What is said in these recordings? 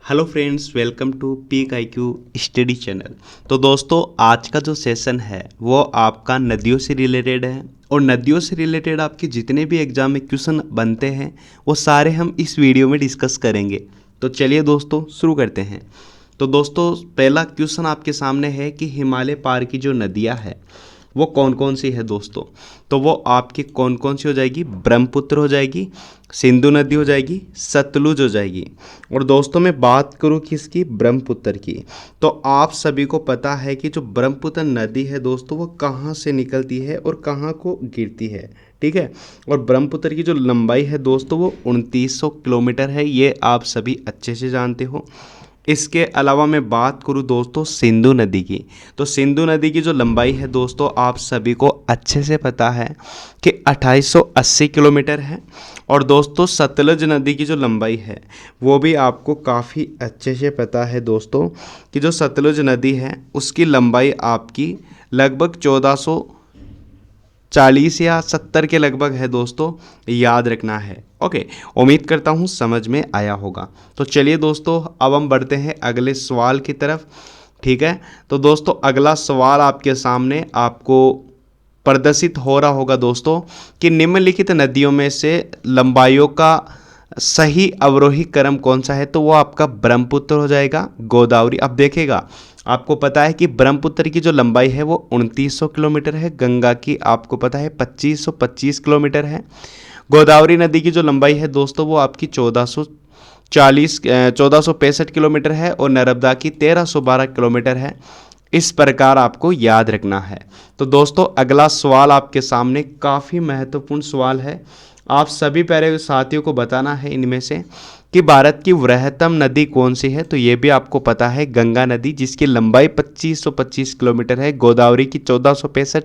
Hello friends, welcome to peak IQ study channel. तो दोस्तों, आज का जो सेशन है वो आपका नदियों से रिलेटेड है और नदियों से रिलेटेड आपके जितने भी एग्जाम में क्वेश्चन बनते हैं वो सारे हम इस वीडियो में डिस्कस करेंगे। तो चलिए दोस्तों शुरू करते हैं। तो दोस्तों, पहला क्वेश्चन आपके सामने है कि हिमालय पार की जो नदियाँ है वो कौन कौन सी है दोस्तों। तो वो आपकी कौन कौन सी हो जाएगी? ब्रह्मपुत्र हो जाएगी, सिंधु नदी हो जाएगी, सतलुज हो जाएगी। और दोस्तों मैं बात करूँ किसकी? ब्रह्मपुत्र की। तो आप सभी को पता है कि जो ब्रह्मपुत्र नदी है दोस्तों वो कहाँ से निकलती है और कहाँ को गिरती है, ठीक है। और ब्रह्मपुत्र की जो लंबाई है दोस्तों वो 2900 किलोमीटर है, ये आप सभी अच्छे से जानते हो। इसके अलावा मैं बात करूं दोस्तों सिंधु नदी की, तो सिंधु नदी की जो लंबाई है दोस्तों आप सभी को अच्छे से पता है कि 2880 किलोमीटर है। और दोस्तों सतलुज नदी की जो लंबाई है वो भी आपको काफ़ी अच्छे से पता है दोस्तों कि जो सतलुज नदी है उसकी लंबाई आपकी लगभग 1440 या 70 के लगभग है दोस्तों, याद रखना है। ओके, उम्मीद करता हूँ समझ में आया होगा। तो चलिए दोस्तों अब हम बढ़ते हैं अगले सवाल की तरफ, ठीक है। तो दोस्तों अगला सवाल आपके सामने आपको प्रदर्शित हो रहा होगा दोस्तों कि निम्नलिखित नदियों में से लंबाइयों का सही अवरोही क्रम कौन सा है? तो वो आपका ब्रह्मपुत्र हो जाएगा, गोदावरी। अब देखेगा, आपको पता है कि ब्रह्मपुत्र की जो लंबाई है वो 2900 किलोमीटर है, गंगा की आपको पता है 2525 किलोमीटर है, गोदावरी नदी की जो लंबाई है दोस्तों वो आपकी 1465 किलोमीटर है और नर्मदा की 1312 किलोमीटर है। इस प्रकार आपको याद रखना है। तो दोस्तों अगला सवाल आपके सामने काफ़ी महत्वपूर्ण सवाल है। आप सभी प्यारे साथियों को बताना है इनमें से कि भारत की वृहत्तम नदी कौन सी है? तो ये भी आपको पता है, गंगा नदी, जिसकी लंबाई 2525 किलोमीटर है, गोदावरी की 1465,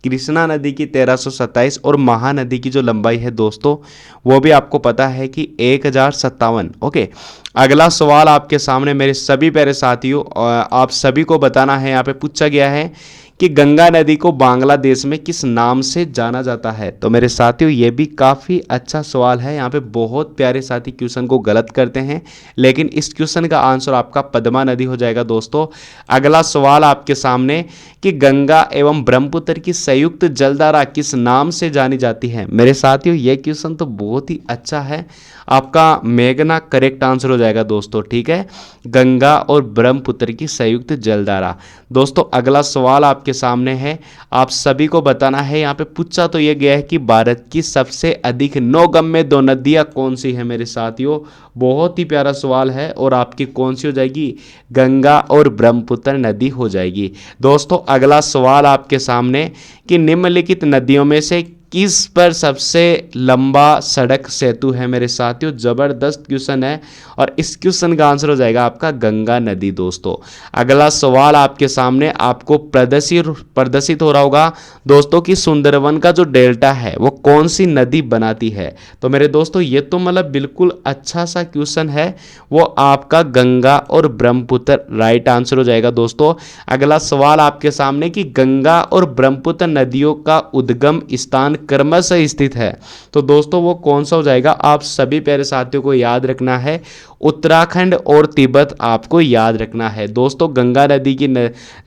कृष्णा नदी की 1327 और महानदी की जो लंबाई है दोस्तों वो भी आपको पता है कि 1057। ओके, अगला सवाल आपके सामने मेरे सभी प्यारे साथियों, आप सभी को बताना है, यहाँ पे पूछा गया है कि गंगा नदी को बांग्लादेश में किस नाम से जाना जाता है? तो मेरे साथियों ये भी काफ़ी अच्छा सवाल है। यहाँ पे बहुत प्यारे साथी क्वेश्चन को गलत करते हैं, लेकिन इस क्वेश्चन का आंसर आपका पद्मा नदी हो जाएगा दोस्तों। अगला सवाल आपके सामने कि गंगा एवं ब्रह्मपुत्र की संयुक्त जलधारा किस नाम से जानी जाती है? मेरे साथियों ये क्वेश्चन तो बहुत ही अच्छा है, आपका मेघना करेक्ट आंसर हो जाएगा दोस्तों, ठीक है। गंगा और ब्रह्मपुत्र की संयुक्त जलधारा। दोस्तों अगला सवाल आपके सामने है, आप सभी को बताना है। यहाँ पे पूछा तो ये गया है कि भारत की सबसे अधिक नौगम्य दो नदियाँ कौन सी है? मेरे साथियों बहुत ही प्यारा सवाल है और आपकी कौन सी हो जाएगी? गंगा और ब्रह्मपुत्र नदी हो जाएगी। दोस्तों अगला सवाल आपके सामने कि निम्नलिखित नदियों में से किस पर सबसे लंबा सड़क सेतु है? मेरे साथियों जबरदस्त क्वेश्चन है और इस क्वेश्चन का आंसर हो जाएगा आपका गंगा नदी दोस्तों। अगला सवाल आपके सामने आपको प्रदर्शित हो रहा होगा दोस्तों कि सुंदरवन का जो डेल्टा है वो कौन सी नदी बनाती है? तो मेरे दोस्तों ये तो मतलब बिल्कुल अच्छा सा क्वेश्चन है, वो आपका गंगा और ब्रह्मपुत्र राइट आंसर हो जाएगा दोस्तों। अगला सवाल आपके सामने कि गंगा और ब्रह्मपुत्र नदियों का उद्गम स्थान क्रमशः स्थित है, तो दोस्तों वो कौन सा हो जाएगा? आप सभी प्यारे साथियों को याद रखना है, उत्तराखंड और तिब्बत आपको याद रखना है दोस्तों। गंगा नदी की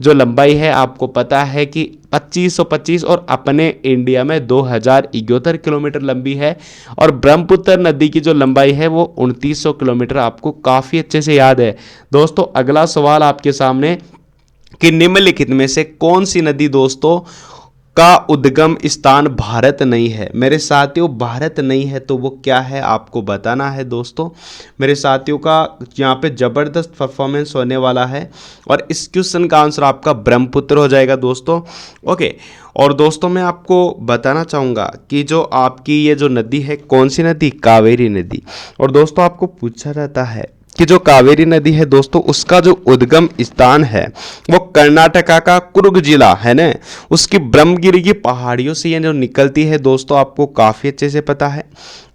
जो लंबाई है आपको पता है कि 2525 और अपने इंडिया में 2071 किलोमीटर लंबी है और ब्रह्मपुत्र नदी की जो लंबाई है वो 2900 किलोमीटर आपको काफ़ी अच्छे से याद है दोस्तों। अगला सवाल आपके सामने कि निम्नलिखित में से कौन सी नदी दोस्तों का उद्गम स्थान भारत नहीं है? मेरे साथियों भारत नहीं है तो वो क्या है आपको बताना है दोस्तों। मेरे साथियों का यहाँ पे ज़बरदस्त परफॉर्मेंस होने वाला है और इस क्वेश्चन का आंसर आपका ब्रह्मपुत्र हो जाएगा दोस्तों। ओके, और दोस्तों मैं आपको बताना चाहूँगा कि जो आपकी ये जो नदी है कौन सी नदी? कावेरी नदी। और दोस्तों आपको पूछा जाता है कि जो कावेरी नदी है दोस्तों उसका जो उद्गम स्थान है वो कर्नाटका का कुर्ग जिला है ना, उसकी ब्रह्मगिरी की पहाड़ियों से ये जो निकलती है दोस्तों आपको काफ़ी अच्छे से पता है।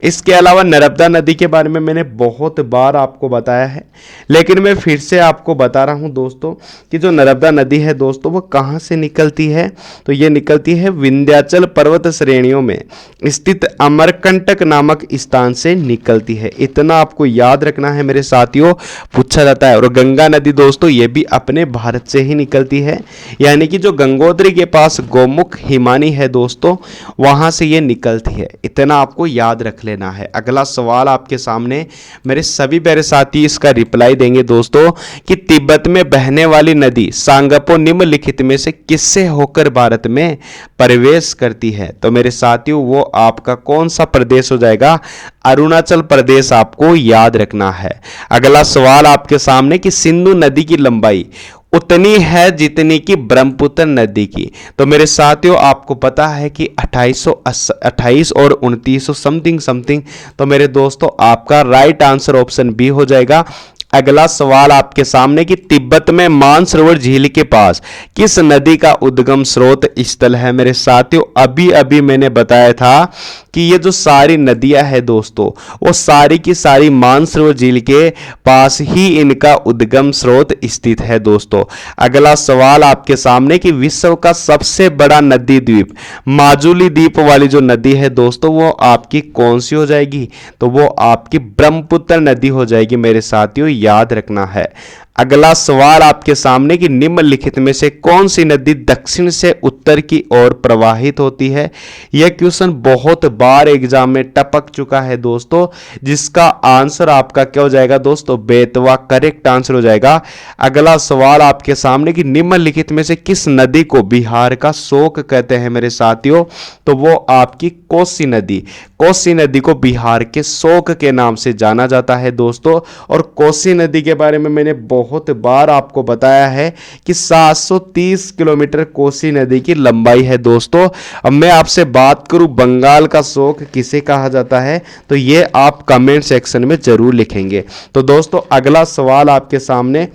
इसके अलावा नर्मदा नदी के बारे में मैंने बहुत बार आपको बताया है, लेकिन मैं फिर से आपको बता रहा हूँ दोस्तों कि जो नर्मदा नदी है दोस्तों वो कहाँ से निकलती है? तो ये निकलती है विंध्याचल पर्वत श्रेणियों में स्थित अमरकंटक नामक स्थान से निकलती है। इतना आपको याद रखना है मेरे साथ। साथियों पूछा जाता है। और गंगा नदी दोस्तों ये भी अपने भारत से ही निकलती है, यानी कि जो गंगोत्री के पास गौमुख हिमानी है दोस्तों, वहां से ये निकलती है। इतना आपको याद रख लेना है। अगला सवाल आपके सामने मेरे सभी प्यारे साथी इसका रिप्लाई देंगे दोस्तों कि तिब्बत में बहने वाली नदी सांगपो निम्नलिखित में से किससे होकर भारत में प्रवेश करती है। तो मेरे साथियों वो आपका कौन सा प्रदेश हो जाएगा, अरुणाचल प्रदेश आपको याद रखना है। अगला सवाल आपके सामने कि सिंधु नदी की लंबाई उतनी है जितनी की ब्रह्मपुत्र नदी की। तो मेरे साथियों आपको पता है कि 2828 और 2900 समथिंग। तो मेरे दोस्तों आपका राइट आंसर ऑप्शन बी हो जाएगा। अगला सवाल आपके सामने कि तिब्बत में मानसरोवर झील के पास किस नदी का उद्गम स्रोत स्थल है। मेरे साथियों अभी अभी मैंने बताया था कि ये जो सारी नदियां हैं दोस्तों वो सारी की सारी मानसरोवर झील के पास ही इनका उद्गम स्रोत स्थित है दोस्तों। अगला सवाल आपके सामने कि विश्व का सबसे बड़ा नदी द्वीप माजुली द्वीप वाली जो नदी है दोस्तों वो आपकी कौन सी हो जाएगी, तो वो आपकी ब्रह्मपुत्र नदी हो जाएगी मेरे साथियों, याद रखना है। अगला सवाल आपके सामने कि निम्नलिखित में से कौन सी नदी दक्षिण से उत्तर की ओर प्रवाहित होती है। यह क्वेश्चन बहुत बार एग्जाम में टपक चुका है दोस्तों, जिसका आंसर आपका क्या हो जाएगा दोस्तों, बेतवा करेक्ट आंसर हो जाएगा। अगला सवाल आपके सामने कि निम्नलिखित में से किस नदी को बिहार का शोक कहते हैं मेरे साथियों, तो वो आपकी कोसी नदी। कोसी नदी को बिहार के शोक के नाम से जाना जाता है दोस्तों। और कोसी नदी के बारे में मैंने बहुत बार आपको बताया है कि 730 किलोमीटर कोसी नदी की लंबाई है दोस्तों। अब मैं आपसे बात करूं बंगाल का शोक किसे कहा जाता है, तो ये आप कमेंट सेक्शन में जरूर लिखेंगे। तो दोस्तों अगला सवाल आपके सामने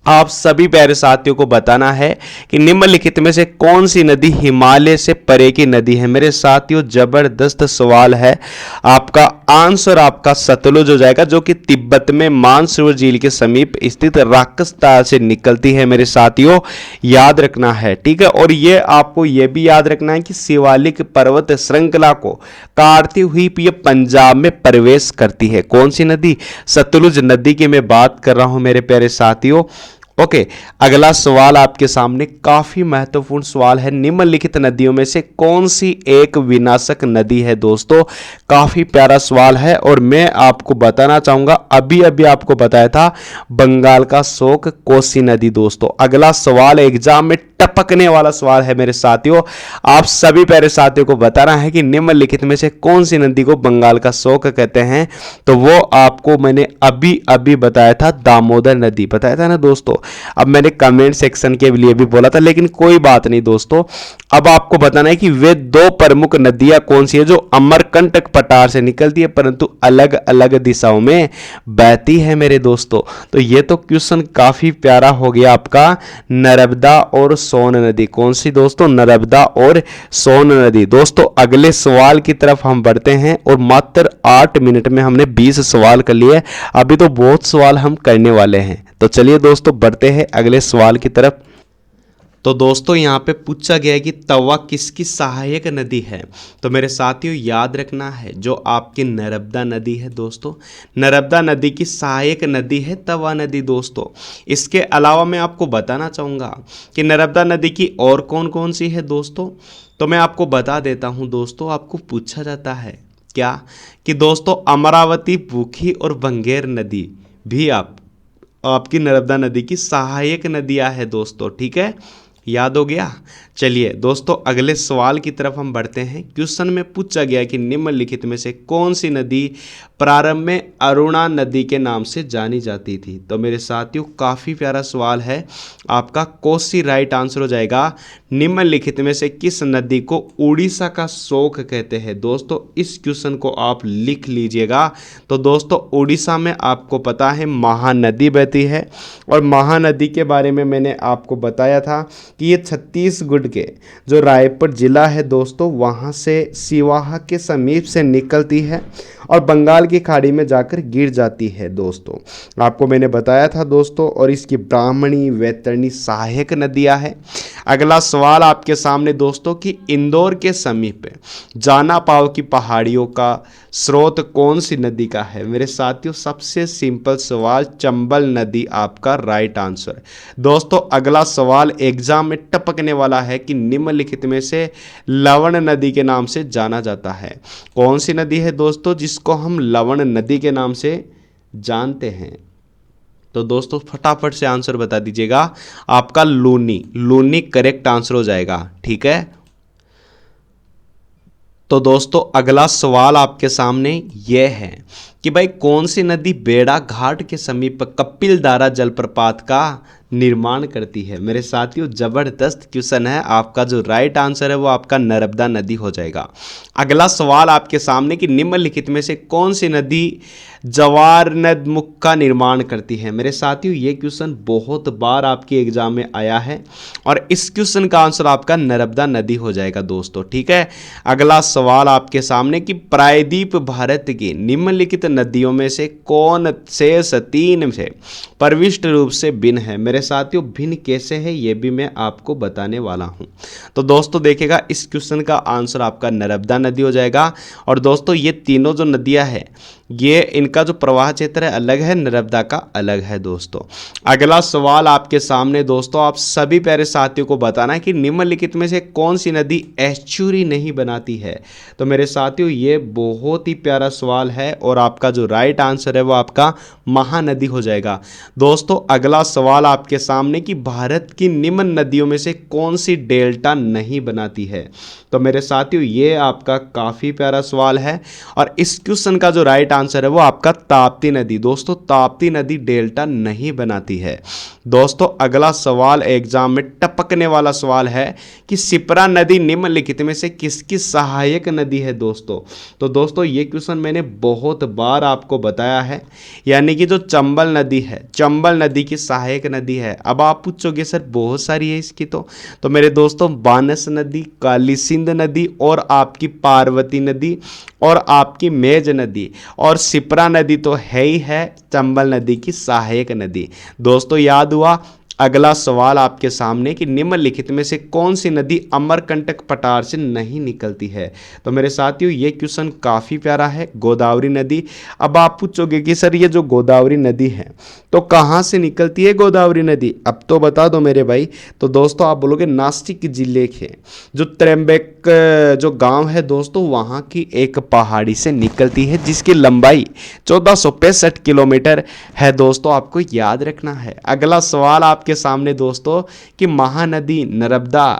आप सभी प्यारे साथियों को बताना है कि निम्नलिखित में से कौन सी नदी हिमालय से परे की नदी है। मेरे साथियों जबरदस्त सवाल है। आपका आंसर आपका सतलुज हो जाएगा, जो कि तिब्बत में मानसरोवर झील के समीप स्थित राकसताल से निकलती है मेरे साथियों, याद रखना है, ठीक है। और ये आपको ये भी याद रखना है कि शिवालिक पर्वत श्रृंखला को काटती हुई ये पंजाब में प्रवेश करती है। कौन सी नदी, सतलुज नदी की मैं बात कर रहा हूं मेरे प्यारे साथियों। ओके अगला सवाल आपके सामने काफी महत्वपूर्ण सवाल है। निम्नलिखित नदियों में से कौन सी एक विनाशक नदी है दोस्तों, काफी प्यारा सवाल है। और मैं आपको बताना चाहूंगा अभी अभी आपको बताया था बंगाल का शोक कोसी नदी दोस्तों। अगला सवाल एग्जाम में टपकने वाला सवाल है मेरे साथियों। आप सभी प्यारे साथियों को बताना है कि निम्नलिखित में से कौन सी नदी को बंगाल का शोक कहते हैं, तो वो आपको मैंने अभी अभी बताया था दामोदर नदी, बताया था ना दोस्तों। अब मैंने कमेंट सेक्शन के लिए भी बोला था, लेकिन कोई बात नहीं दोस्तों। अब आपको बताना है कि वे दो प्रमुख नदियां कौन सी है जो अमरकंटक पठार से निकलती है परंतु अलग अलग दिशाओं में बहती है मेरे दोस्तों। तो ये तो क्वेश्चन काफी प्यारा हो गया आपका। नर्मदा और सोन नदी कौन सी दोस्तों, नर्मदा और सोन नदी। दोस्तों अगले सवाल की तरफ हम बढ़ते हैं और मात्र 8 मिनट में हमने 20 सवाल कर लिए। अभी तो बहुत सवाल हम करने वाले हैं, तो चलिए दोस्तों बढ़ते हैं अगले सवाल की तरफ। तो दोस्तों यहाँ पे पूछा गया है कि तवा किसकी सहायक नदी है। तो मेरे साथियों याद रखना है जो आपकी नर्मदा नदी है दोस्तों, नर्मदा नदी की सहायक नदी है तवा नदी दोस्तों। इसके अलावा मैं आपको बताना चाहूँगा कि नर्मदा नदी की और कौन कौन सी है दोस्तों, तो मैं आपको बता देता हूँ दोस्तों। आपको पूछा जाता है क्या कि दोस्तों अमरावती, भूखी और बंगेर नदी भी आपकी नर्मदा नदी की सहायक नदियाँ है दोस्तों, ठीक है, याद हो गया। चलिए दोस्तों अगले सवाल की तरफ हम बढ़ते हैं। क्वेश्चन में पूछा गया कि निम्नलिखित में से कौन सी नदी प्रारंभ में अरुणा नदी के नाम से जानी जाती थी। तो मेरे साथियों काफ़ी प्यारा सवाल है आपका, कोसी राइट आंसर हो जाएगा। निम्नलिखित में से किस नदी को उड़ीसा का शोक कहते हैं। दोस्तों इस क्वेश्चन को आप लिख लीजिएगा। तो दोस्तों उड़ीसा में आपको पता है महानदी बहती है, और महानदी के बारे में मैंने आपको बताया था कि ये छत्तीसगढ़ के जो रायपुर जिला है दोस्तों, वहाँ से सिवाहा के समीप से निकलती है और बंगाल की खाड़ी में जाकर गिर जाती है दोस्तों। आपको मैंने बताया था दोस्तों। और इसकी ब्राह्मणी, वैतरणी सहायक नदियां हैं। अगला सवाल आपके सामने दोस्तों कि इंदौर के समीप जाना पाव की पहाड़ियों का स्रोत कौन सी नदी का है? मेरे साथियों सबसे सिंपल सवाल, चंबल नदी आपका राइट आंसर। दोस्तों अगला सवाल एग्जाम में टपकने वाला है कि निम्नलिखित में से लवण नदी के नाम से जाना जाता है। कौन सी नदी है दोस्तों जिसको हम लवण नदी के नाम से जानते हैं? तो दोस्तों फटाफट से आंसर बता दीजिएगा। आपका लूनी, लूनी करेक्ट आंसर हो जाएगा। ठीक है, तो दोस्तों अगला सवाल आपके सामने यह है कि भाई कौन सी नदी बेड़ा घाट के समीप कपिलधारा जलप्रपात का निर्माण करती है? मेरे साथियों जबरदस्त क्वेश्चन है। आपका जो राइट आंसर है वो आपका नर्मदा नदी हो जाएगा। अगला सवाल आपके सामने कि निम्नलिखित में से कौन सी नदी जवार नदमुख का निर्माण करती है? मेरे साथियों ये क्वेश्चन बहुत बार आपके एग्जाम में आया है और इस क्वेश्चन का आंसर आपका नर्मदा नदी हो जाएगा दोस्तों। ठीक है, अगला सवाल आपके सामने कि प्रायद्वीप भारत की निम्नलिखित नदियों में से कौन शेष तीन से प्रविष्ट रूप से भिन्न है? मेरे साथियों भिन्न कैसे है ये भी मैं आपको बताने वाला हूं। तो दोस्तों देखिएगा इस क्वेश्चन का आंसर आपका नर्मदा नदी हो जाएगा। और दोस्तों ये तीनों जो नदियां हैं ये इनका जो प्रवाह क्षेत्र है अलग है, नर्मदा का अलग है दोस्तों। अगला सवाल आपके सामने दोस्तों, आप सभी प्यारे साथियों को बताना है कि निम्नलिखित में से कौन सी नदी एस्चुरी नहीं बनाती है? तो मेरे साथियों ये बहुत ही प्यारा सवाल है और आपका जो राइट आंसर है वो आपका महानदी हो जाएगा। दोस्तों अगला सवाल आपके सामने कि भारत की निम्न नदियों में से कौन सी डेल्टा नहीं बनाती है? तो मेरे साथियों ये आपका काफ़ी प्यारा सवाल है और इस क्वेश्चन का जो राइट आंसर है वो आपका ताप्ती नदी। दोस्तों ताप्ती नदी डेल्टा नहीं बनाती है। दोस्तों अगला सवाल एग्जाम में टपकने वाला सवाल है कि शिप्रा नदी निम्नलिखित में से किसकी सहायक नदी है दोस्तों? तो दोस्तों ये क्वेश्चन मैंने बहुत बार आपको बताया है, यानी कि जो चंबल नदी है, चंबल नदी की सहायक नदी है। अब आप पूछोगे सर बहुत सारी है इसकी, तो मेरे दोस्तों बानस नदी, काली सिंध नदी और आपकी पार्वती नदी और आपकी मेज नदी और शिप्रा नदी तो है ही है चंबल नदी की सहायक नदी। दोस्तों याद हुआ। अगला सवाल आपके सामने कि निम्नलिखित में से कौन सी नदी अमरकंटक पठार से नहीं निकलती है? तो मेरे साथियों ये क्वेश्चन काफ़ी प्यारा है, गोदावरी नदी। अब आप पूछोगे कि सर ये जो गोदावरी नदी है तो कहाँ से निकलती है गोदावरी नदी? अब तो बता दो मेरे भाई। तो दोस्तों आप बोलोगे नासिक जिले के जो त्र्यंबक जो गांव है दोस्तों वहाँ की एक पहाड़ी से निकलती है जिसकी लंबाई 1465 किलोमीटर है दोस्तों, आपको याद रखना है। अगला सवाल आपके सामने दोस्तों कि महानदी नर्मदा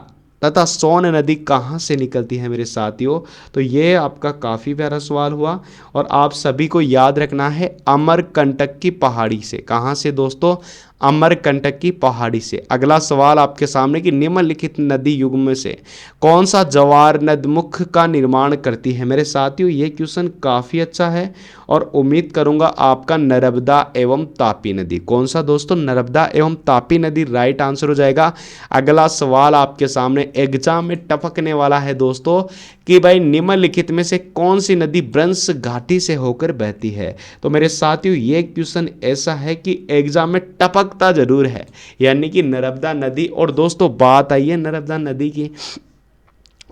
तथा सोन नदी कहाँ से निकलती है मेरे साथियों? तो ये आपका काफ़ी प्यारा सवाल हुआ और आप सभी को याद रखना है अमरकंटक की पहाड़ी से। कहाँ से दोस्तों? अमरकंटक की पहाड़ी से। अगला सवाल आपके सामने कि निम्नलिखित नदी युग में से कौन सा जवार नदमुख का निर्माण करती है? मेरे साथियों ये क्वेश्चन काफ़ी अच्छा है और उम्मीद करूंगा आपका नर्मदा एवं तापी नदी। कौन सा दोस्तों? नर्मदा एवं तापी नदी राइट आंसर हो जाएगा। अगला सवाल आपके सामने एग्जाम में टपकने वाला है दोस्तों कि भाई निम्नलिखित में से कौन सी नदी ब्रंश घाटी से होकर बहती है? तो मेरे साथियों ये क्वेश्चन ऐसा है कि एग्जाम में टपकता जरूर है, यानी कि नर्मदा नदी। और दोस्तों बात आई है नर्मदा नदी की,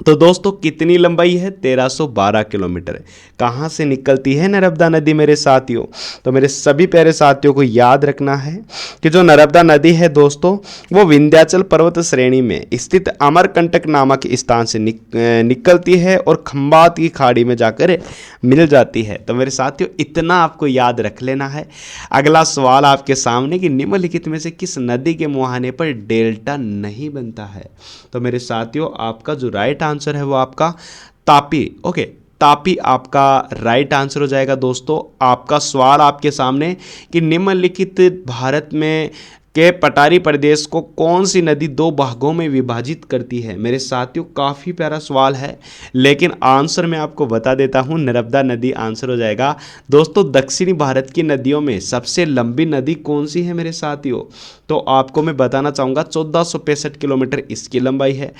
तो दोस्तों कितनी लंबाई है? 1312 किलोमीटर। कहाँ से निकलती है नर्मदा नदी मेरे साथियों? तो मेरे सभी प्यारे साथियों को याद रखना है कि जो नर्मदा नदी है दोस्तों वो विंध्याचल पर्वत श्रेणी में स्थित अमरकंटक नामक स्थान से निकलती है और खंबात की खाड़ी में जाकर मिल जाती है। तो मेरे साथियों इतना आपको याद रख लेना है। अगला सवाल आपके सामने कि निम्नलिखित में से किस नदी के मुहाने पर डेल्टा नहीं बनता है? तो मेरे साथियों आपका जो राइट आंसर है वो आपका तापी। ओके, तापी आपका राइट आंसर हो जाएगा। दोस्तों आपका सवाल आपके सामने कि निम्नलिखित भारत में के पठारी प्रदेश को कौन सी नदी दो भागों में विभाजित करती है? मेरे साथियों काफ़ी प्यारा सवाल है, लेकिन आंसर मैं आपको बता देता हूँ, नर्मदा नदी आंसर हो जाएगा। दोस्तों दक्षिणी भारत की नदियों में सबसे लंबी नदी कौन सी है मेरे साथियों? तो आपको मैं बताना चाहूँगा 1465 किलोमीटर इसकी लंबाई है।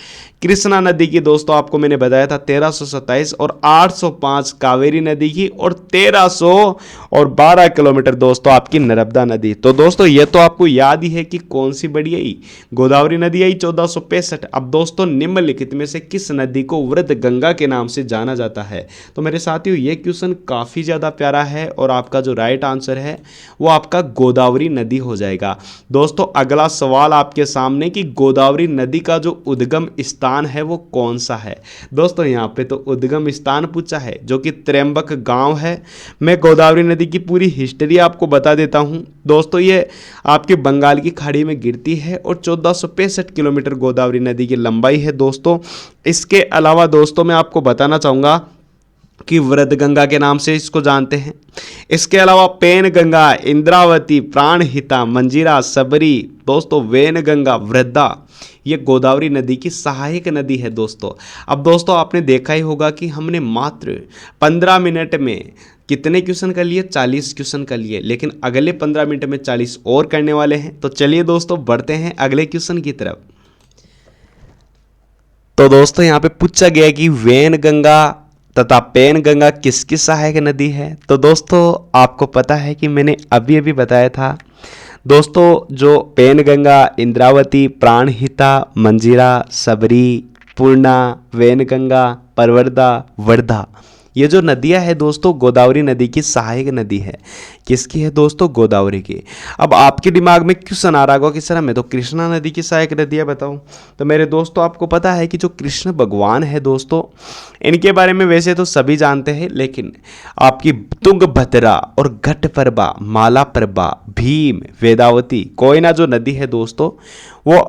कृष्णा नदी की दोस्तों आपको मैंने बताया था 1327 और 805 कावेरी नदी की और 1312 किलोमीटर दोस्तों आपकी नर्मदा नदी। तो दोस्तों ये तो आपको याद ही है कि कौन सी बड़ी आई, गोदावरी नदी आई 1465। अब दोस्तों निम्नलिखित में से किस नदी को वृद्ध गंगा के नाम से जाना जाता है? तो मेरे साथियों ये क्वेश्चन काफ़ी ज़्यादा प्यारा है और आपका जो राइट आंसर है वो आपका गोदावरी नदी हो जाएगा। दोस्तों अगला सवाल आपके सामने कि गोदावरी नदी का जो उद्गम स्थान है वो कौन सा है? दोस्तों यहाँ पे तो उद्गम स्थान पूछा है जो कि त्र्यंबक गांव है। मैं गोदावरी नदी की पूरी हिस्ट्री आपको बता देता हूँ। दोस्तों ये आपके बंगाल की खाड़ी में गिरती है और 1465 किलोमीटर गोदावरी नदी की लंबाई है दोस्तों। इसके अलावा दोस्तों मैं आपको बताना चाहूँगा कि वृद्ध गंगा के नाम से इसको जानते हैं। इसके अलावा पेन गंगा, इंद्रावती, प्राणहिता, मंजीरा, सबरी, दोस्तों वेन गंगा, वृद्धा, ये गोदावरी नदी की सहायक नदी है दोस्तों। अब दोस्तों आपने देखा ही होगा कि हमने मात्र 15 मिनट में कितने क्वेश्चन कर लिए? 40 क्वेश्चन कर लिए, लेकिन अगले 15 मिनट में 40 और करने वाले हैं। तो चलिए दोस्तों बढ़ते हैं अगले क्वेश्चन की तरफ। तो दोस्तों यहाँ पे पूछा गया कि वेन गंगा तथा पेन गंगा किसकी सहायक नदी है? तो दोस्तों आपको पता है कि मैंने अभी अभी बताया था दोस्तों, जो पेन गंगा, इंद्रावती, प्राणहिता, मंजीरा, सबरी, पूर्णा, वेन गंगा, परवरदा, वर्धा, ये जो नदियां है दोस्तों गोदावरी नदी की सहायक नदी है। किसकी है दोस्तों? गोदावरी की। अब आपके दिमाग में क्वेश्चन आ रहा होगा कि सर मैं तो कृष्णा नदी की सहायक नदियां बताऊं। तो मेरे दोस्तों आपको पता है कि जो कृष्ण भगवान है दोस्तों, इनके बारे में वैसे तो सभी जानते हैं, लेकिन आपकी तुंगभद्रा और घटप्रभा, मालाप्रभा, भीम, वेदावती, कोयना जो नदी है दोस्तों वो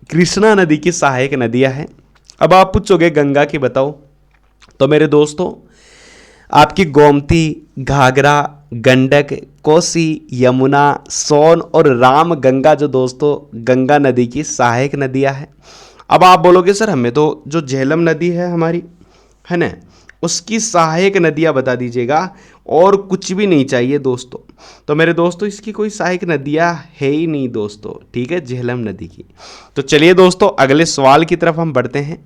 कृष्णा नदी की सहायक नदियां हैं। अब आप पूछोगे गंगा की बताओ, तो मेरे दोस्तों आपकी गोमती, घाघरा, गंडक, कोसी, यमुना, सोन और राम गंगा जो दोस्तों गंगा नदी की सहायक नदियां हैं। अब आप बोलोगे सर हमें तो जो झेलम नदी है हमारी, है ना, उसकी सहायक नदियां बता दीजिएगा और कुछ भी नहीं चाहिए दोस्तों। तो मेरे दोस्तों इसकी कोई सहायक नदियां है ही नहीं दोस्तों, ठीक है, झेलम नदी की। तो चलिए दोस्तों अगले सवाल की तरफ हम बढ़ते हैं।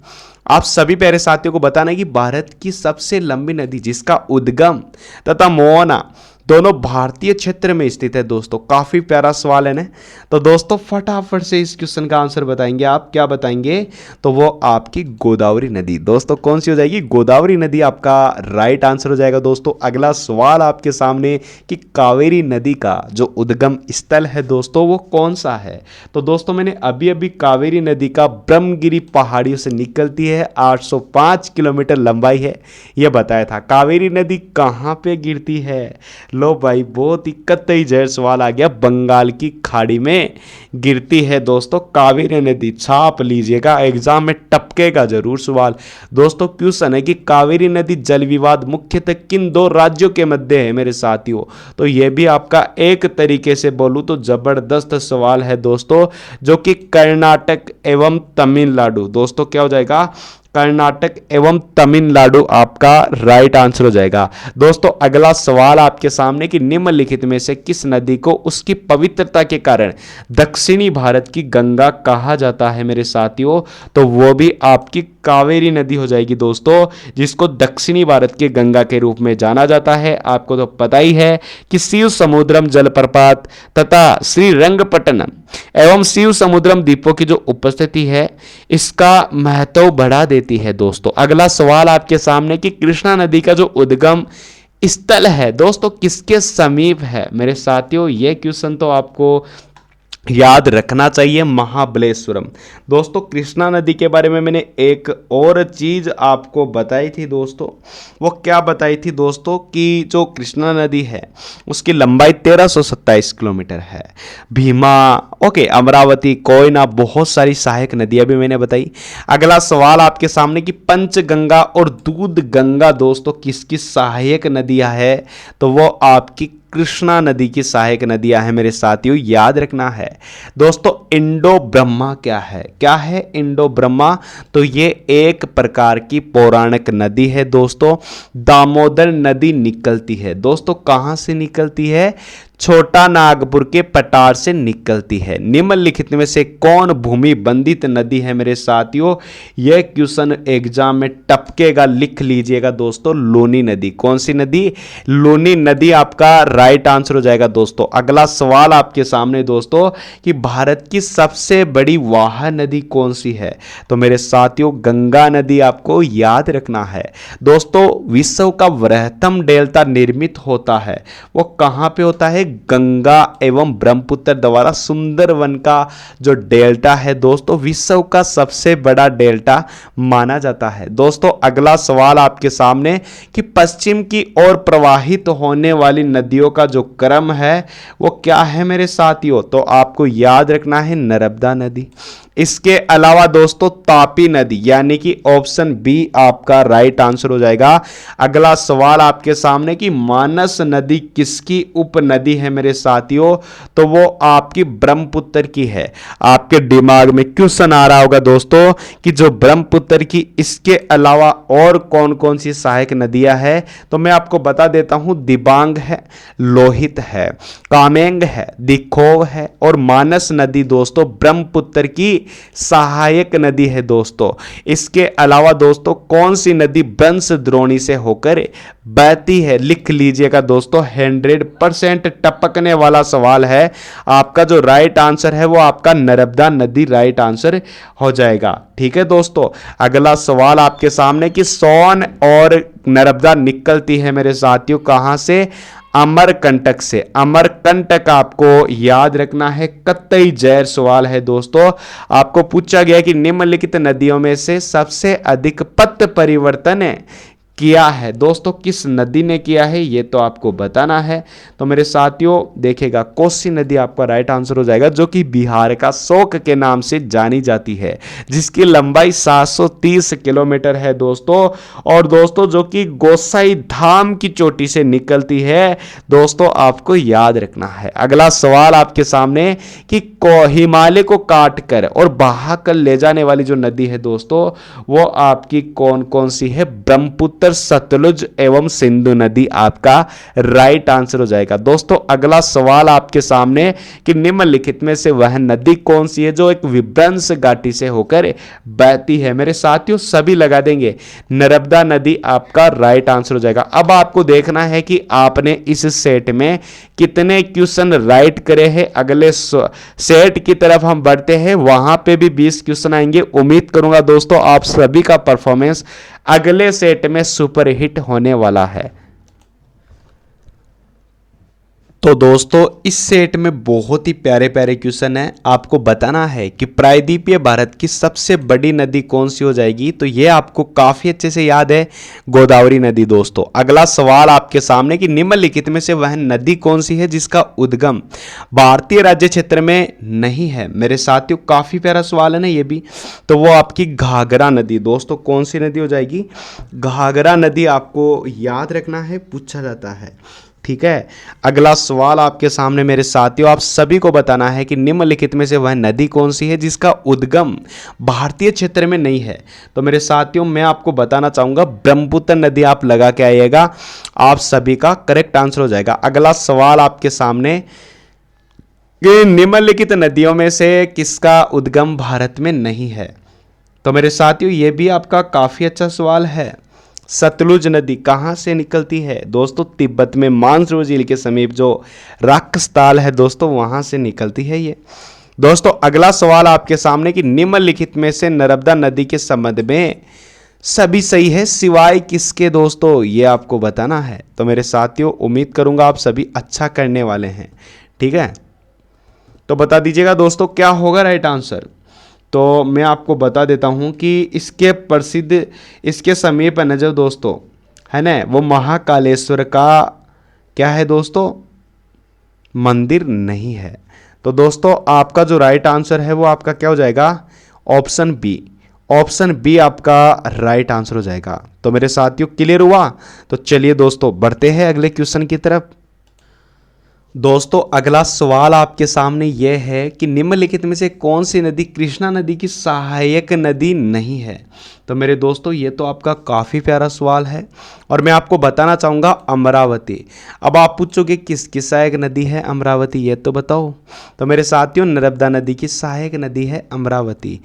आप सभी प्यारे साथियों को बताना है कि भारत की सबसे लंबी नदी जिसका उद्गम तथा मोहना दोनों भारतीय क्षेत्र में स्थित है दोस्तों। काफ़ी प्यारा सवाल है ना। तो दोस्तों फटाफट से इस क्वेश्चन का आंसर बताएंगे। आप क्या बताएंगे? तो वो आपकी गोदावरी नदी। दोस्तों कौन सी हो जाएगी? गोदावरी नदी आपका राइट आंसर हो जाएगा दोस्तों। अगला सवाल आपके सामने कि कावेरी नदी का जो उद्गम स्थल है दोस्तों वो कौन सा है? तो दोस्तों मैंने अभी अभी कावेरी नदी का ब्रह्मगिरी पहाड़ियों से निकलती है, 805 किलोमीटर लंबाई है, यह बताया था। कावेरी नदी कहाँ पे गिरती है? लो भाई बहुत ही कतई जहर सवाल आ गया, बंगाल की खाड़ी में गिरती है दोस्तों कावेरी नदी। छाप लीजिएगा, एग्जाम में टपकेगा जरूर सवाल। दोस्तों क्वेश्चन है कि कावेरी नदी जल विवाद मुख्यतः किन दो राज्यों के मध्य है मेरे साथियों? तो यह भी आपका एक तरीके से बोलूं तो जबरदस्त सवाल है दोस्तों, जो कि कर्नाटक एवं तमिलनाडु। दोस्तों क्या हो जाएगा? कर्नाटक एवं तमिलनाडु आपका राइट आंसर हो जाएगा। दोस्तों अगला सवाल आपके सामने कि निम्नलिखित में से किस नदी को उसकी पवित्रता के कारण दक्षिणी भारत की गंगा कहा जाता है मेरे साथियों? तो वो भी आपकी कावेरी नदी हो जाएगी दोस्तों, जिसको दक्षिणी भारत के गंगा के रूप में जाना जाता है। आपको तो पता ही है कि शिव समुद्रम जलप्रपात तथा श्रीरंगपट्टनम एवं शिव समुद्रम द्वीपों की जो उपस्थिति है इसका महत्व बढ़ा देती है दोस्तों। अगला सवाल आपके सामने कि कृष्णा नदी का जो उद्गम स्थल है दोस्तों किसके समीप है मेरे साथियों? यह क्वेश्चन तो आपको याद रखना चाहिए, महाबलेश्वरम। दोस्तों कृष्णा नदी के बारे में मैंने एक और चीज आपको बताई थी दोस्तों। वो क्या बताई थी दोस्तों कि जो कृष्णा नदी है उसकी लंबाई 1327 किलोमीटर है। भीमा, ओके, अमरावती, कोयना, बहुत सारी सहायक नदियां भी मैंने बताई। अगला सवाल आपके सामने कि पंचगंगा और दूध गंगा दोस्तों किसकी सहायक नदियां है? तो वो आपकी कृष्णा नदी की सहायक नदियां हैं मेरे साथियों, याद रखना है। दोस्तों इंडो ब्रह्मा क्या है इंडो ब्रह्मा? तो ये एक प्रकार की पौराणिक नदी है दोस्तों। दामोदर नदी निकलती है दोस्तों, कहां से निकलती है? छोटा नागपुर के पटार से निकलती है। निम्नलिखित में से कौन भूमि बंधित नदी है मेरे साथियों? यह क्वेश्चन एग्जाम में टपकेगा, लिख लीजिएगा दोस्तों, लूनी नदी। कौन सी नदी? लूनी नदी आपका राइट आंसर हो जाएगा दोस्तों। अगला सवाल आपके सामने दोस्तों कि भारत की सबसे बड़ी वाह नदी कौन सी है? तो मेरे साथियों गंगा नदी आपको याद रखना है। दोस्तों विश्व का वृहत्तम डेल्टा निर्मित होता है, वो कहां पे होता है? गंगा एवं ब्रह्मपुत्र द्वारा सुंदरवन का जो डेल्टा है दोस्तों, विश्व का सबसे बड़ा डेल्टा माना जाता है। दोस्तों अगला सवाल आपके सामने कि पश्चिम की ओर प्रवाहित होने वाली नदियों का जो क्रम है वो क्या है मेरे साथियों? तो आपको याद रखना है नर्मदा नदी। इसके अलावा दोस्तों तापी नदी, यानी कि ऑप्शन बी आपका राइट आंसर हो जाएगा। अगला सवाल आपके सामने कि मानस नदी किसकी उपनदी है मेरे साथियों? तो वो आपकी ब्रह्मपुत्र की है। आपके दिमाग में क्वेश्चन आ रहा होगा दोस्तों कि जो ब्रह्मपुत्र की, इसके अलावा और कौन कौन सी सहायक नदियां हैं? तो मैं आपको बता देता हूं, दिबांग है, लोहित है, कामेंग है, दिखोव है और मानस नदी दोस्तों ब्रह्मपुत्र की सहायक नदी है दोस्तों। इसके अलावा दोस्तों कौन सी नदी वंश द्रोणी से होकर बहती है? लिख लीजिएगा दोस्तों, 100% टपकने वाला सवाल है। आपका जो राइट आंसर है वो आपका नर्मदा नदी राइट आंसर हो जाएगा। ठीक है दोस्तों, अगला सवाल आपके सामने कि सोन और नर्मदा निकलती है मेरे साथियों कहां से? अमरकंटक से। अमरकंटक आपको याद रखना है, कतई जहर सवाल है दोस्तों। आपको पूछा गया कि निम्नलिखित नदियों में से सबसे अधिक पथ परिवर्तन किया है दोस्तों, किस नदी ने किया है ये तो आपको बताना है। तो मेरे साथियों देखिएगा कोसी नदी आपका राइट आंसर हो जाएगा, जो कि बिहार का शोक के नाम से जानी जाती है, जिसकी लंबाई 730 किलोमीटर है दोस्तों। और दोस्तों जो कि गोसाई धाम की चोटी से निकलती है दोस्तों, आपको याद रखना है। अगला सवाल आपके सामने कि हिमालय को काटकर और बहाकर ले जाने वाली जो नदी है दोस्तों, वो आपकी कौन कौन सी है? ब्रह्मपुत्र, सतलुज एवं सिंधु नदी आपका राइट आंसर हो जाएगा। दोस्तों अगला सवाल आपके सामने कि निम्नलिखित में से वह नदी कौन सी है जो एक विभ्रंश घाटी से होकर बहती है? मेरे साथियों सभी लगा देंगे, नर्मदा नदी आपका राइट आंसर हो जाएगा। अब आपको देखना है कि आपने इस सेट में कितने क्वेश्चन राइट करे हैं। अगले सेट की तरफ हम बढ़ते हैं, वहां पे भी 20 क्वेश्चन आएंगे। उम्मीद करूंगा दोस्तों आप सभी का परफॉर्मेंस अगले सेट में सुपरहिट होने वाला है। तो दोस्तों इस सेट में बहुत ही प्यारे प्यारे क्वेश्चन है। आपको बताना है कि प्रायद्वीपीय भारत की सबसे बड़ी नदी कौन सी हो जाएगी? तो ये आपको काफी अच्छे से याद है, गोदावरी नदी दोस्तों। अगला सवाल आपके सामने कि निम्नलिखित में से वह नदी कौन सी है जिसका उद्गम भारतीय राज्य क्षेत्र में नहीं है? मेरे साथियों काफी प्यारा सवाल है ना ये भी। तो वो आपकी घाघरा नदी दोस्तों, कौन सी नदी हो जाएगी? घाघरा नदी आपको याद रखना है, पूछा जाता है। ठीक है, अगला सवाल आपके सामने मेरे साथियों, आप सभी को बताना है कि निम्नलिखित में से वह नदी कौन सी है जिसका उद्गम भारतीय क्षेत्र में नहीं है? तो मेरे साथियों मैं आपको बताना चाहूंगा ब्रह्मपुत्र नदी आप लगा के आइएगा, आप सभी का करेक्ट आंसर हो जाएगा। अगला सवाल आपके सामने कि निम्नलिखित नदियों में से किसका उद्गम भारत में नहीं है? तो मेरे साथियों ये भी आपका काफी अच्छा सवाल है। सतलुज नदी कहां से निकलती है? दोस्तों तिब्बत में मानसरोवर झील के समीप जो राक्षसताल है दोस्तों, वहां से निकलती है ये। दोस्तों अगला सवाल आपके सामने कि निम्नलिखित में से नर्मदा नदी के संबंध में सभी सही है सिवाय किसके? दोस्तों ये आपको बताना है। तो मेरे साथियों उम्मीद करूंगा आप सभी अच्छा करने वाले हैं। ठीक है, तो बता दीजिएगा दोस्तों क्या होगा राइट आंसर। तो मैं आपको बता देता हूं कि इसके प्रसिद्ध, इसके समीप है जो दोस्तों है ना, वो महाकालेश्वर का क्या है दोस्तों? मंदिर नहीं है। तो दोस्तों आपका जो राइट आंसर है वो आपका क्या हो जाएगा? Option B. ऑप्शन बी आपका राइट आंसर हो जाएगा। तो मेरे साथियों क्लियर हुआ? तो चलिए दोस्तों बढ़ते हैं अगले क्वेश्चन की तरफ। दोस्तों अगला सवाल आपके सामने यह है कि निम्नलिखित में से कौन सी नदी कृष्णा नदी की सहायक नदी नहीं है। तो मेरे दोस्तों ये तो आपका काफ़ी प्यारा सवाल है और मैं आपको बताना चाहूँगा अमरावती। अब आप पूछोगे किसकी सहायक नदी है अमरावती, ये तो बताओ। तो मेरे साथियों नर्मदा नदी की सहायक नदी है अमरावती।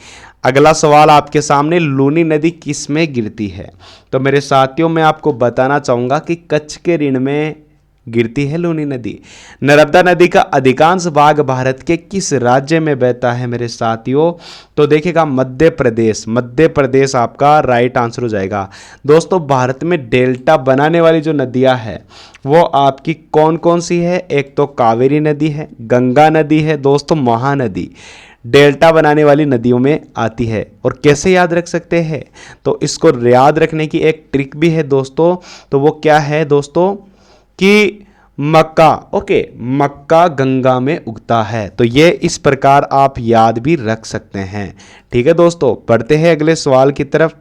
अगला सवाल आपके सामने लूनी नदी किस में गिरती है। तो मेरे साथियों मैं आपको बताना चाहूँगा कि कच्छ के ऋण में गिरती है लूनी नदी। नर्मदा नदी का अधिकांश भाग भारत के किस राज्य में बहता है मेरे साथियों। तो देखिएगा मध्य प्रदेश। मध्य प्रदेश आपका राइट आंसर हो जाएगा। दोस्तों भारत में डेल्टा बनाने वाली जो नदियां हैं वो आपकी कौन कौन सी है। एक तो कावेरी नदी है, गंगा नदी है, दोस्तों महानदी डेल्टा बनाने वाली नदियों में आती है। और कैसे याद रख सकते हैं, तो इसको याद रखने की एक ट्रिक भी है दोस्तों। तो वो क्या है दोस्तों कि मक्का, ओके, मक्का गंगा में उगता है। तो ये इस प्रकार आप याद भी रख सकते हैं। ठीक है दोस्तों, बढ़ते हैं अगले सवाल की तरफ।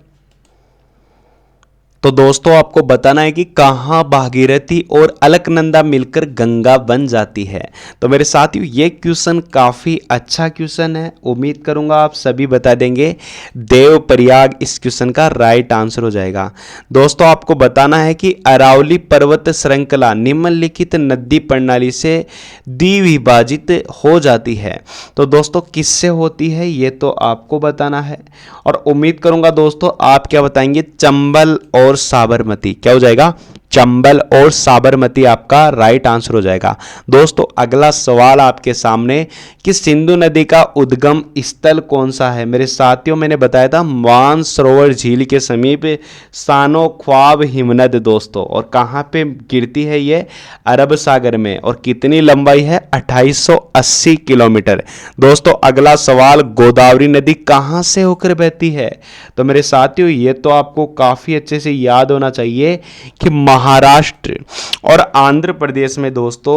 तो दोस्तों आपको बताना है कि कहाँ भागीरथी और अलकनंदा मिलकर गंगा बन जाती है। तो मेरे साथियों ये क्वेश्चन काफ़ी अच्छा क्वेश्चन है, उम्मीद करूंगा आप सभी बता देंगे। देवप्रयाग इस क्वेश्चन का राइट आंसर हो जाएगा। दोस्तों आपको बताना है कि अरावली पर्वत श्रृंखला निम्नलिखित नदी प्रणाली से द्विविभाजित हो जाती है। तो दोस्तों किससे होती है ये तो आपको बताना है और उम्मीद करूंगा दोस्तों आप क्या बताएंगे, चंबल और साबरमती। क्या हो जाएगा, चंबल और साबरमती आपका राइट आंसर हो जाएगा। दोस्तों अगला सवाल आपके सामने कि सिंधु नदी का उद्गम स्थल कौन सा है। मेरे साथियों मैंने बताया था मानसरोवर झील के समीप सानो ख्वाब हिमनद दोस्तों, और कहाँ पे गिरती है ये, अरब सागर में, और कितनी लंबाई है 2880 किलोमीटर। दोस्तों अगला सवाल गोदावरी नदी कहाँ से होकर बहती है। तो मेरे साथियों ये तो आपको काफी अच्छे से याद होना चाहिए कि महाराष्ट्र और आंध्र प्रदेश में दोस्तों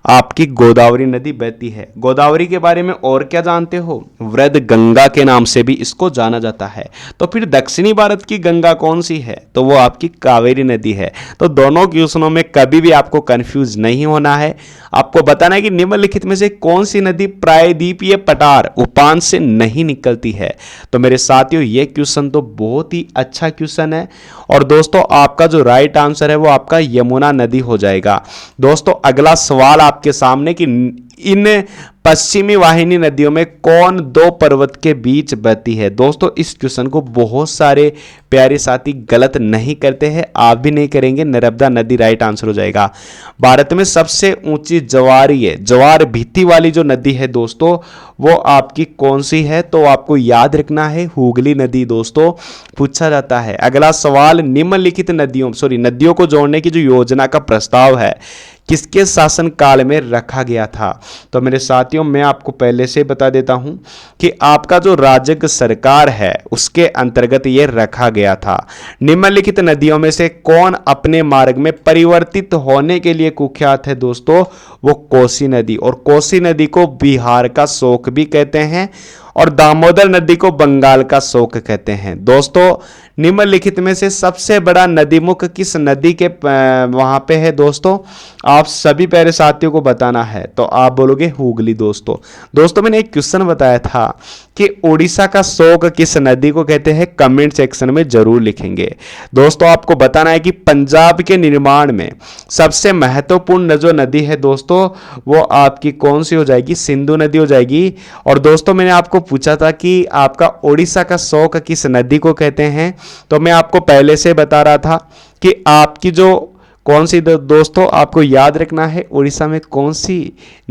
आपकी गोदावरी नदी बहती है। गोदावरी के बारे में और क्या जानते हो, वृद्ध गंगा के नाम से भी इसको जाना जाता है। तो फिर दक्षिणी भारत की गंगा कौन सी है, तो वो आपकी कावेरी नदी है। तो दोनों क्वेश्चनों में कभी भी आपको कंफ्यूज नहीं होना है। आपको बताना है कि निम्नलिखित में से कौन सी नदी प्रायद्वीपीय पठार उफान से नहीं निकलती है। तो मेरे साथियों ये क्वेश्चन तो बहुत ही अच्छा क्वेश्चन है और दोस्तों आपका जो राइट आंसर है वो आपका यमुना नदी हो जाएगा। दोस्तों अगला सवाल आपके सामने कि इन पश्चिमी वाहिनी नदियों में कौन दो पर्वत के बीच बहती है। दोस्तों इस क्वेश्चन को बहुत सारे प्यारे साथी गलत नहीं करते हैं, आप भी नहीं करेंगे। नर्मदा नदी राइट आंसर हो जाएगा। भारत में सबसे ऊंची ज्वार भीति वाली जो नदी है दोस्तों वो आपकी कौन सी है, तो आपको याद रखना है हुगली नदी दोस्तों पूछा जाता है। अगला सवाल निम्नलिखित नदियों को जोड़ने की जो योजना का प्रस्ताव है किसके शासन काल में रखा गया था। तो मेरे साथियों मैं आपको पहले से बता देता हूं कि आपका जो राज्य सरकार है उसके अंतर्गत ये रखा गया था। निम्नलिखित नदियों में से कौन अपने मार्ग में परिवर्तित होने के लिए कुख्यात है दोस्तों, वो कोसी नदी। और कोसी नदी को बिहार का शोक भी कहते हैं और दामोदर नदी को बंगाल का शोक कहते हैं। दोस्तों निम्नलिखित में से सबसे बड़ा नदीमुख किस नदी के वहां पे है दोस्तों, आप सभी प्यारे साथियों को बताना है। तो आप बोलोगे हुगली दोस्तों मैंने एक क्वेश्चन बताया था कि उड़ीसा का शोक किस नदी को कहते हैं, कमेंट सेक्शन में जरूर लिखेंगे। दोस्तों आपको बताना है कि पंजाब के निर्माण में सबसे महत्वपूर्ण जो नदी है दोस्तों वो आपकी कौन सी हो जाएगी, सिंधु नदी हो जाएगी। और दोस्तों मैंने आपको पूछा था कि आपका उड़ीसा का शोक किस नदी को कहते हैं, तो मैं आपको पहले से बता रहा था कि आपकी जो कौन सी दोस्तों आपको याद रखना है उड़ीसा में कौन सी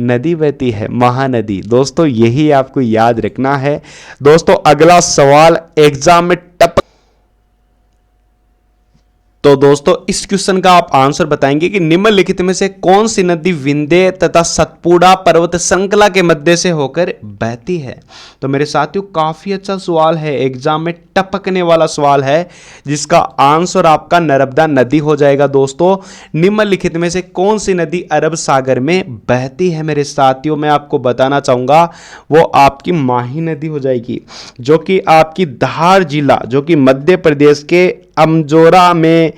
नदी बहती है, महानदी। दोस्तों यही आपको याद रखना है। दोस्तों अगला सवाल एग्जाम में तो दोस्तों इस क्वेश्चन का आप आंसर बताएंगे कि निम्नलिखित में से कौन सी नदी विंध्य तथा सतपुड़ा पर्वत श्रृंखला के मध्य से होकर बहती है। तो मेरे साथियों काफी अच्छा सवाल है, एग्जाम में टपकने वाला सवाल है जिसका आंसर आपका नर्मदा नदी हो जाएगा। दोस्तों निम्नलिखित में से कौन सी नदी अरब सागर में बहती है मेरे साथियों, मैं आपको बताना चाहूंगा वो आपकी माही नदी हो जाएगी, जो कि आपकी धार जिला जो कि मध्य प्रदेश के अमजोरा में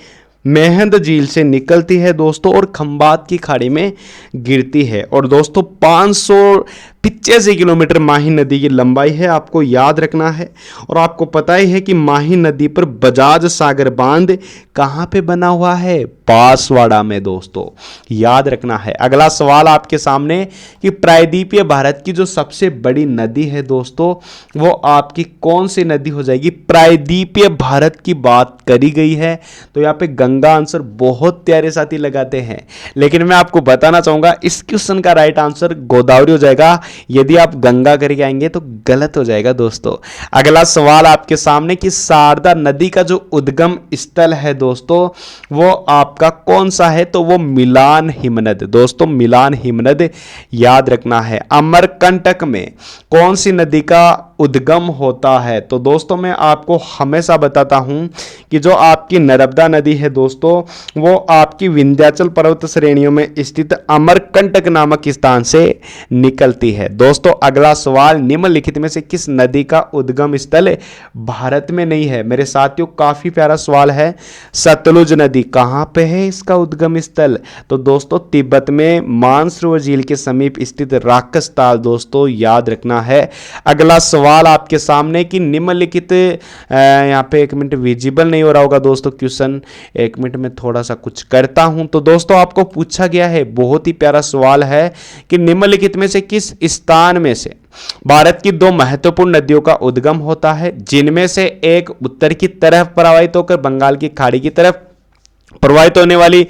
मेहंद झील से निकलती है दोस्तों और खंबात की खाड़ी में गिरती है। और दोस्तों 585 किलोमीटर माही नदी की लंबाई है, आपको याद रखना है। और आपको पता ही है कि माही नदी पर बजाज सागर बांध कहाँ पे बना हुआ है, बांसवाड़ा में दोस्तों, याद रखना है। अगला सवाल आपके सामने कि प्रायद्वीपीय भारत की जो सबसे बड़ी नदी है दोस्तों, वो आपकी कौन सी नदी हो जाएगी। प्रायद्वीपीय भारत की बात करी गई है तो यहाँ पे गंगा आंसर बहुत प्यारे साथी लगाते हैं, लेकिन मैं आपको बताना चाहूंगा इस क्वेश्चन का राइट आंसर गोदावरी हो जाएगा। यदि आप गंगा करके आएंगे तो गलत हो जाएगा दोस्तों। अगला सवाल आपके सामने कि शारदा नदी का जो उद्गम स्थल है दोस्तों, वो आपका कौन सा है, तो वो मिलान हिमनद दोस्तों, मिलान हिमनद याद रखना है। अमरकंटक में कौन सी नदी का उद्गम होता है, तो दोस्तों मैं आपको हमेशा बताता हूं कि जो आपकी नर्मदा नदी है दोस्तों, वो आपकी विंध्याचल पर्वत श्रेणियों में स्थित अमरकंटक नामक स्थान से निकलती है। दोस्तों अगला सवाल, निम्नलिखित में से किस नदी का उद्गम स्थल भारत में नहीं है। मेरे साथियों काफी प्यारा सवाल है। सतलुज नदी कहां पे है इसका उद्गम स्थल, तो दोस्तों तिब्बत में मानसरोवर झील के समीप स्थित राक्षसताल दोस्तों, याद रखना है। अगला सवाल आपके सामने कि निम्नलिखित, यहाँ पे 1 मिनट विजिबल नहीं हो रहा होगा दोस्तों क्वेश्चन, 1 मिनट में थोड़ा सा कुछ करता हूं। तो दोस्तों आपको पूछा गया है, बहुत ही प्यारा सवाल है कि निम्नलिखित में से किस स्थान में से भारत की 2 महत्वपूर्ण नदियों का उद्गम होता है, जिनमें से एक उत्तर की तरफ प्रवाहित होकर बंगाल की खाड़ी की तरफ प्रवाहित होने वाली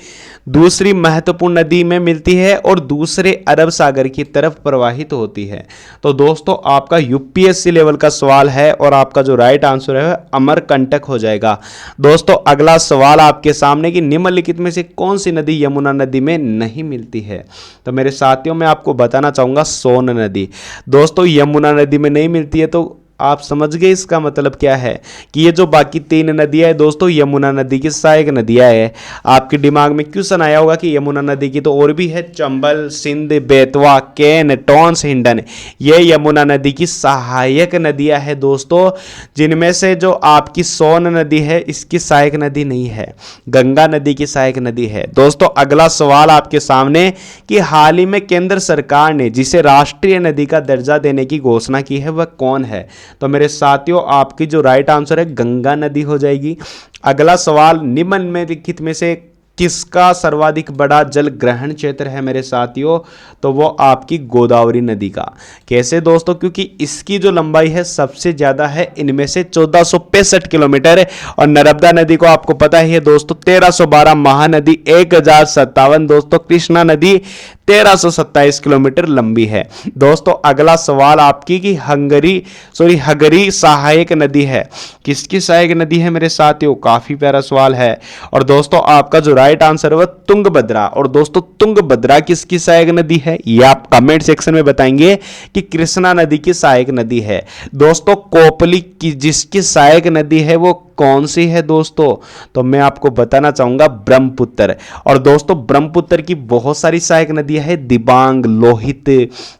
दूसरी महत्वपूर्ण नदी में मिलती है और दूसरे अरब सागर की तरफ प्रवाहित होती है। तो दोस्तों आपका यूपीएससी लेवल का सवाल है और आपका जो राइट आंसर है अमरकंटक हो जाएगा। दोस्तों अगला सवाल आपके सामने कि निम्नलिखित में से कौन सी नदी यमुना नदी में नहीं मिलती है, तो मेरे साथियों मैं आपको बताना चाहूंगा सोन नदी। दोस्तों यमुना नदी में नहीं मिलती है तो आप समझ गए इसका मतलब क्या है कि ये जो बाकी 3 नदियां है दोस्तों यमुना नदी की सहायक नदियां है। आपके दिमाग में क्वेश्चन आया होगा कि यमुना नदी की तो और भी है, चंबल, सिंध, बेतवा, केन, टोंस, हिंडन, ये यमुना नदी की सहायक नदियां है दोस्तों, जिनमें से जो आपकी सोन नदी है इसकी सहायक नदी नहीं है, गंगा नदी की सहायक नदी है। दोस्तों अगला सवाल आपके सामने कि हाल ही में केंद्र सरकार ने जिसे राष्ट्रीय नदी का दर्जा देने की घोषणा की है वह कौन है, तो मेरे साथियों आपकी जो राइट आंसर है गंगा नदी हो जाएगी। अगला सवाल, निम्नलिखित में से किसका सर्वाधिक बड़ा जल ग्रहण क्षेत्र है मेरे साथियों, तो वो आपकी गोदावरी नदी का। कैसे दोस्तों, क्योंकि इसकी जो लंबाई है सबसे ज्यादा है, इनमें से 1465 किलोमीटर, और नर्मदा नदी को आपको पता ही है दोस्तों 1312, महानदी 1057 दोस्तों, कृष्णा नदी 1327 किलोमीटर लंबी है। दोस्तों अगला सवाल आपकी कि हगरी सहायक नदी है, किसकी सहायक नदी है मेरे साथियों, काफी प्यारा सवाल है। और दोस्तों आपका जो राइट आंसर है वह तुंगभद्रा। और दोस्तों तुंगभद्रा किसकी सहायक नदी है, ये आप कमेंट सेक्शन में बताएंगे कि कृष्णा नदी की सहायक नदी है। दोस्तों कोपली की जिसकी सहायक नदी है वो कौन सी है दोस्तों, तो मैं आपको बताना चाहूंगा ब्रह्मपुत्र। और दोस्तों ब्रह्मपुत्र की बहुत सारी सहायक नदियां हैं, दिबांग, लोहित,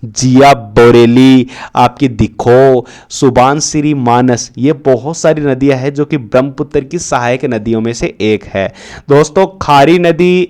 जिया, बोरेली, आपकी दिखो, सुबानसिरी, मानस, ये बहुत सारी नदियां हैं जो कि ब्रह्मपुत्र की सहायक नदियों में से एक है। दोस्तों खारी नदी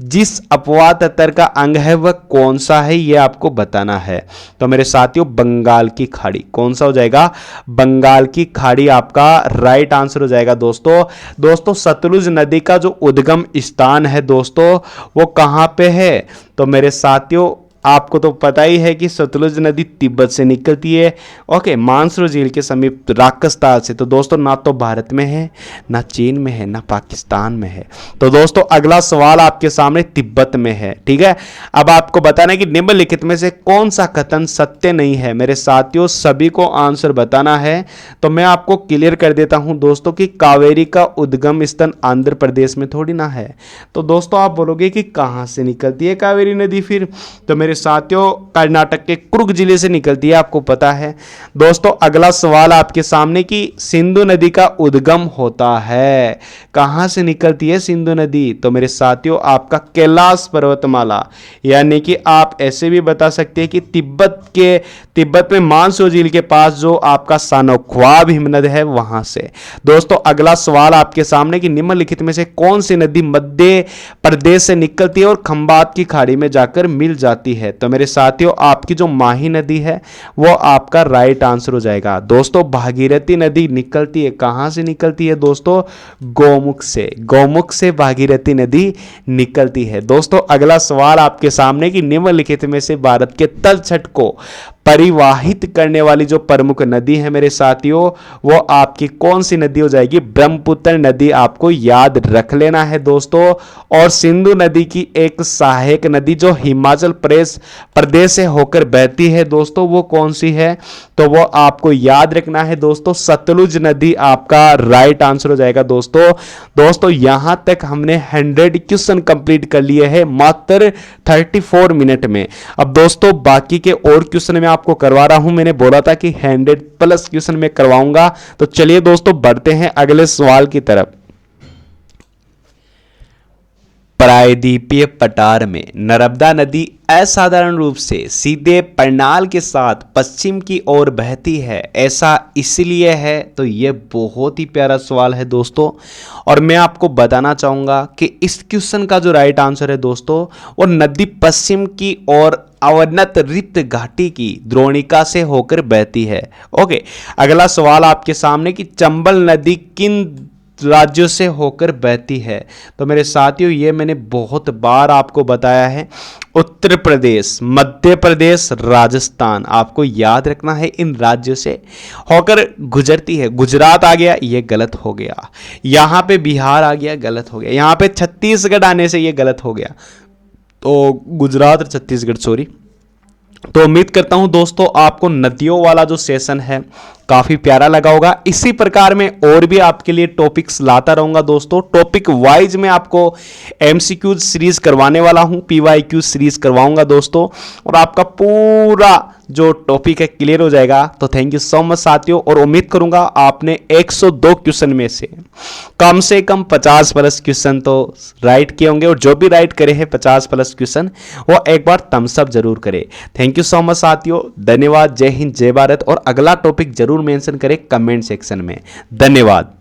जिस अपवाद तत्तर का अंग है वह कौन सा है, यह आपको बताना है। तो मेरे साथियों बंगाल की खाड़ी, कौन सा हो जाएगा, बंगाल की खाड़ी आपका राइट आंसर हो जाएगा। दोस्तों सतलुज नदी का जो उद्गम स्थान है दोस्तों वो कहां पे है, तो मेरे साथियों आपको तो पता ही है कि सतलुज नदी तिब्बत से निकलती है, ओके, मानसरोवर झील के समीप राक्षसताल से। तो दोस्तों ना तो भारत में है, ना चीन में है, ना पाकिस्तान में है। तो दोस्तों अगला सवाल आपके सामने तिब्बत में है, ठीक है। अब आपको बताना है कि निम्नलिखित में से कौन सा कथन सत्य नहीं है। मेरे साथियों सभी को आंसर बताना है, तो मैं आपको क्लियर कर देता हूं दोस्तों कि कावेरी का उद्गम स्थल आंध्र प्रदेश में थोड़ी ना है। तो दोस्तों आप बोलोगे कि कहां से निकलती है कावेरी नदी फिर, तो मेरे मेरे साथियों कर्नाटक के कुर्ग जिले से निकलती है, आपको पता है। दोस्तों अगला सवाल आपके सामने कि सिंधु नदी का उद्गम होता है, कहां से निकलती है सिंधु नदी? तो मेरे साथियों आपका कैलाश पर्वतमाला, यानी कि आप ऐसे भी बता सकते हैं कि तिब्बत में मानसो झील के पास जो आपका सानोख्वाब हिमनद है वहां से। दोस्तों अगला सवाल आपके सामने कि निम्नलिखित में से कौन सी नदी मध्य प्रदेश से निकलती है और खंबात की खाड़ी में जाकर मिल जाती है? तो मेरे साथियों आपकी जो माही नदी है वो आपका राइट आंसर हो जाएगा। दोस्तों भागीरथी नदी निकलती है, कहां से निकलती है दोस्तों? गौमुख से भागीरथी नदी निकलती है। दोस्तों अगला सवाल आपके सामने कि निम्नलिखित में से भारत के तलछट को परिवाहित करने वाली जो प्रमुख नदी है मेरे साथियों वो आपकी कौन सी नदी हो जाएगी? ब्रह्मपुत्र नदी आपको याद रख लेना है दोस्तों। और सिंधु नदी की एक सहायक नदी जो हिमाचल प्रदेश से होकर बहती है दोस्तों वो कौन सी है? तो वो आपको याद रखना है दोस्तों, सतलुज नदी आपका राइट आंसर हो जाएगा दोस्तों यहां तक हमने 100 क्वेश्चन कंप्लीट कर लिए हैं मात्र 34 मिनट में। अब दोस्तों बाकी के और क्वेश्चन में आपको करवा रहा हूं, मैंने बोला था कि 100+ क्वेश्चन में करवाऊंगा। तो चलिए दोस्तों बढ़ते हैं अगले सवाल की तरफ। प्रायद्वीपीय पठार में नर्मदा नदी असाधारण रूप से सीधे परनाल के साथ पश्चिम की ओर बहती है, ऐसा इसलिए है? तो यह बहुत ही प्यारा सवाल है दोस्तों, और मैं आपको बताना चाहूंगा कि इस क्वेश्चन का जो राइट आंसर है दोस्तों वो नदी पश्चिम की ओर अवनत रिक्त घाटी की द्रोणिका से होकर बहती है। ओके, अगला सवाल आपके सामने कि चंबल नदी किन राज्यों से होकर बहती है? तो मेरे साथियों ये मैंने बहुत बार आपको बताया है, उत्तर प्रदेश, मध्य प्रदेश, राजस्थान, आपको याद रखना है इन राज्यों से होकर गुजरती है। गुजरात आ गया, ये गलत हो गया। यहां पे बिहार आ गया, गलत हो गया। यहां पे छत्तीसगढ़ आने से ये गलत हो गया, तो गुजरात और छत्तीसगढ़, सॉरी। तो उम्मीद करता हूं दोस्तों आपको नदियों वाला जो सेशन है काफी प्यारा लगा होगा। इसी प्रकार में और भी आपके लिए टॉपिक्स लाता रहूंगा दोस्तों। टॉपिक वाइज में आपको एमसीक्यू सीरीज करवाने वाला हूं, पीवाईक्यू सीरीज करवाऊंगा दोस्तों, और आपका पूरा जो टॉपिक है क्लियर हो जाएगा। तो थैंक यू सो मच साथियों, और उम्मीद करूंगा आपने 102 क्वेश्चन में से कम 50+ क्वेश्चन तो राइट किए होंगे, और जो भी राइट करे हैं 50+ क्वेश्चन वो एक बार थम्स अप जरूर करे। थैंक यू सो मच साथियों, धन्यवाद। जय हिंद, जय भारत। और अगला टॉपिक जरूर मेंशन करें कमेंट सेक्शन में। धन्यवाद।